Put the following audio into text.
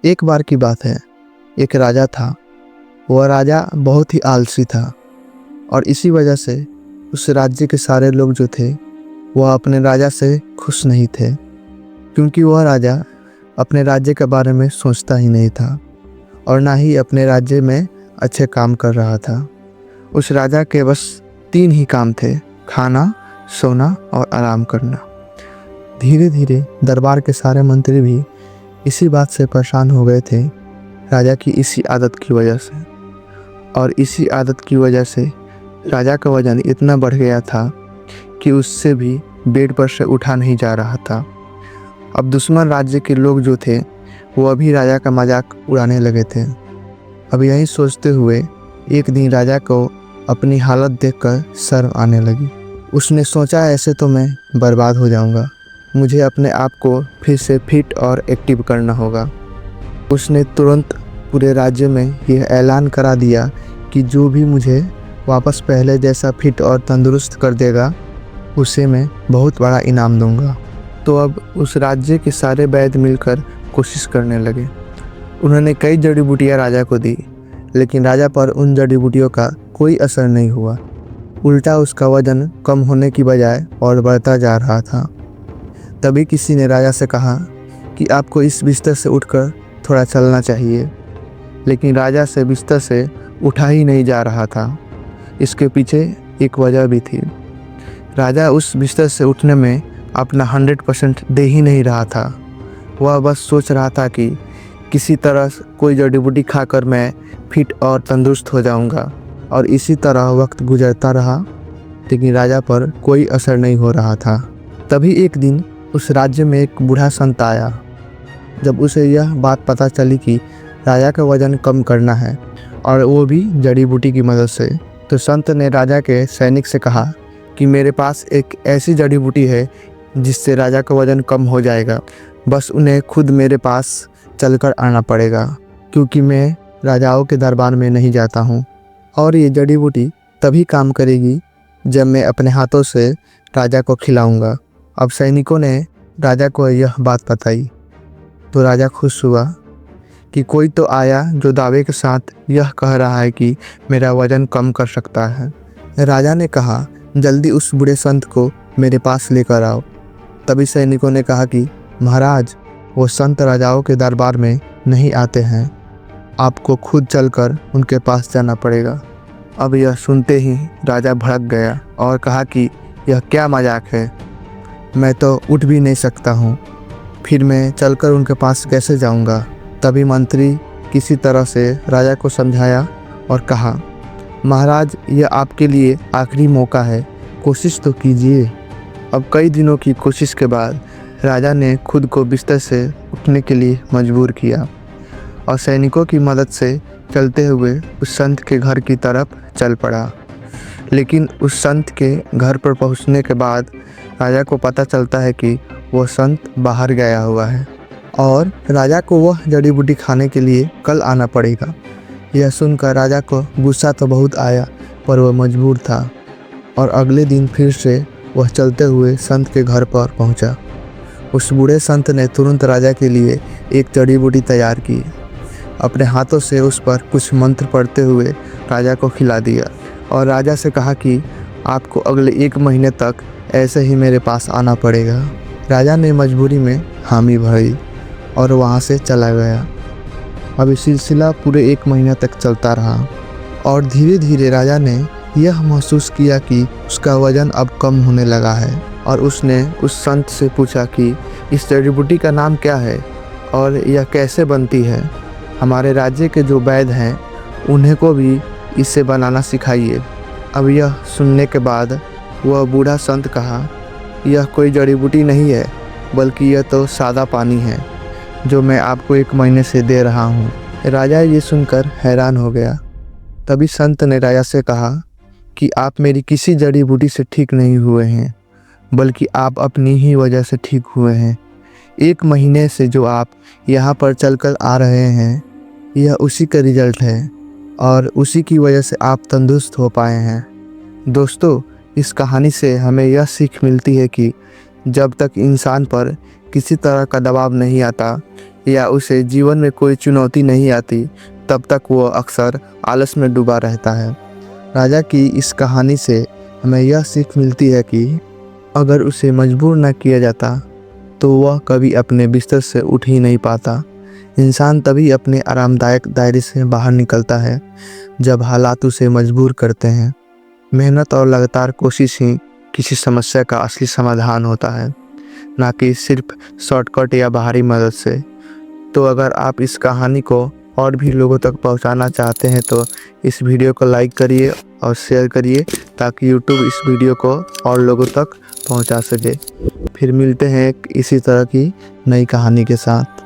एक बार की बात है, एक राजा था। वह राजा बहुत ही आलसी था और इसी वजह से उस राज्य के सारे लोग जो थे वह अपने राजा से खुश नहीं थे, क्योंकि वह राजा अपने राज्य के बारे में सोचता ही नहीं था और ना ही अपने राज्य में अच्छे काम कर रहा था। उस राजा के बस 3 ही काम थे: खाना, सोना और आराम करना। धीरे धीरे दरबार के सारे मंत्री भी इसी बात से परेशान हो गए थे, राजा की इसी आदत की वजह से। और इसी आदत की वजह से राजा का वजन इतना बढ़ गया था कि उससे भी बेड पर से उठा नहीं जा रहा था। अब दुश्मन राज्य के लोग जो थे वो अभी राजा का मजाक उड़ाने लगे थे। अब यही सोचते हुए एक दिन राजा को अपनी हालत देखकर शर्म आने लगी। उसने सोचा, ऐसे तो मैं बर्बाद हो जाऊंगा, मुझे अपने आप को फिर से फिट और एक्टिव करना होगा। उसने तुरंत पूरे राज्य में यह ऐलान करा दिया कि जो भी मुझे वापस पहले जैसा फिट और तंदुरुस्त कर देगा उसे मैं बहुत बड़ा इनाम दूंगा। तो अब उस राज्य के सारे वैद्य मिलकर कोशिश करने लगे। उन्होंने कई जड़ी बूटियाँ राजा को दी, लेकिन राजा पर उन जड़ी बूटियों का कोई असर नहीं हुआ। उल्टा उसका वजन कम होने की बजाय और बढ़ता जा रहा था। तभी किसी ने राजा से कहा कि आपको इस बिस्तर से उठकर थोड़ा चलना चाहिए, लेकिन राजा से बिस्तर से उठा ही नहीं जा रहा था। इसके पीछे एक वजह भी थी। राजा उस बिस्तर से उठने में अपना 100% दे ही नहीं रहा था। वह बस सोच रहा था कि किसी तरह कोई जड़ी बूटी खाकर मैं फिट और तंदुरुस्त हो जाऊंगा। और इसी तरह वक्त गुजरता रहा, लेकिन राजा पर कोई असर नहीं हो रहा था। तभी एक दिन उस राज्य में एक बूढ़ा संत आया। जब उसे यह बात पता चली कि राजा का वजन कम करना है और वो भी जड़ी बूटी की मदद से, तो संत ने राजा के सैनिक से कहा कि मेरे पास एक ऐसी जड़ी बूटी है जिससे राजा का वजन कम हो जाएगा। बस उन्हें खुद मेरे पास चलकर आना पड़ेगा, क्योंकि मैं राजाओं के दरबार में नहीं जाता हूँ और ये जड़ी बूटी तभी काम करेगी जब मैं अपने हाथों से राजा को खिलाऊंगा। अब सैनिकों ने राजा को यह बात बताई तो राजा खुश हुआ कि कोई तो आया जो दावे के साथ यह कह रहा है कि मेरा वजन कम कर सकता है। राजा ने कहा, जल्दी उस बूढ़े संत को मेरे पास लेकर आओ। तभी सैनिकों ने कहा कि महाराज, वो संत राजाओं के दरबार में नहीं आते हैं, आपको खुद चलकर उनके पास जाना पड़ेगा। अब यह सुनते ही राजा भड़क गया और कहा कि यह क्या मजाक है, मैं तो उठ भी नहीं सकता हूँ, फिर मैं चलकर उनके पास कैसे जाऊँगा। तभी मंत्री किसी तरह से राजा को समझाया और कहा, महाराज, यह आपके लिए आखिरी मौका है, कोशिश तो कीजिए। अब कई दिनों की कोशिश के बाद राजा ने खुद को बिस्तर से उठने के लिए मजबूर किया और सैनिकों की मदद से चलते हुए उस संत के घर की तरफ चल पड़ा। लेकिन उस संत के घर पर पहुंचने के बाद राजा को पता चलता है कि वह संत बाहर गया हुआ है और राजा को वह जड़ी बूटी खाने के लिए कल आना पड़ेगा। यह सुनकर राजा को गुस्सा तो बहुत आया, पर वह मजबूर था और अगले दिन फिर से वह चलते हुए संत के घर पर पहुंचा। उस बूढ़े संत ने तुरंत राजा के लिए एक जड़ी बूटी तैयार की, अपने हाथों से उस पर कुछ मंत्र पढ़ते हुए राजा को खिला दिया और राजा से कहा कि आपको अगले 1 महीने तक ऐसे ही मेरे पास आना पड़ेगा। राजा ने मजबूरी में हामी भरी और वहाँ से चला गया। अब ये सिलसिला पूरे 1 महीना तक चलता रहा और धीरे धीरे राजा ने यह महसूस किया कि उसका वजन अब कम होने लगा है और उसने उस संत से पूछा कि इस जड़ी बूटी का नाम क्या है और यह कैसे बनती है। हमारे राज्य के जो वैद्य हैं उन्हें को भी इसे बनाना सिखाइए। अब यह सुनने के बाद वह बूढ़ा संत कहा, यह कोई जड़ी बूटी नहीं है, बल्कि यह तो सादा पानी है जो मैं आपको 1 महीने से दे रहा हूँ। राजा ये सुनकर हैरान हो गया। तभी संत ने राजा से कहा कि आप मेरी किसी जड़ी बूटी से ठीक नहीं हुए हैं, बल्कि आप अपनी ही वजह से ठीक हुए हैं। 1 महीने से जो आप यहाँ पर चलकर आ रहे हैं, यह उसी का रिजल्ट है और उसी की वजह से आप तंदुरुस्त हो पाए हैं। दोस्तों, इस कहानी से हमें यह सीख मिलती है कि जब तक इंसान पर किसी तरह का दबाव नहीं आता या उसे जीवन में कोई चुनौती नहीं आती, तब तक वो अक्सर आलस में डूबा रहता है। राजा की इस कहानी से हमें यह सीख मिलती है कि अगर उसे मजबूर न किया जाता तो वह कभी अपने बिस्तर से उठ ही नहीं पाता। इंसान तभी अपने आरामदायक दायरे से बाहर निकलता है जब हालात उसे मजबूर करते हैं। मेहनत और लगातार कोशिश ही किसी समस्या का असली समाधान होता है, ना कि सिर्फ शॉर्टकट या बाहरी मदद से। तो अगर आप इस कहानी को और भी लोगों तक पहुंचाना चाहते हैं तो इस वीडियो को लाइक करिए और शेयर करिए, ताकि यूट्यूब इस वीडियो को और लोगों तक पहुंचा सके। फिर मिलते हैं इसी तरह की नई कहानी के साथ।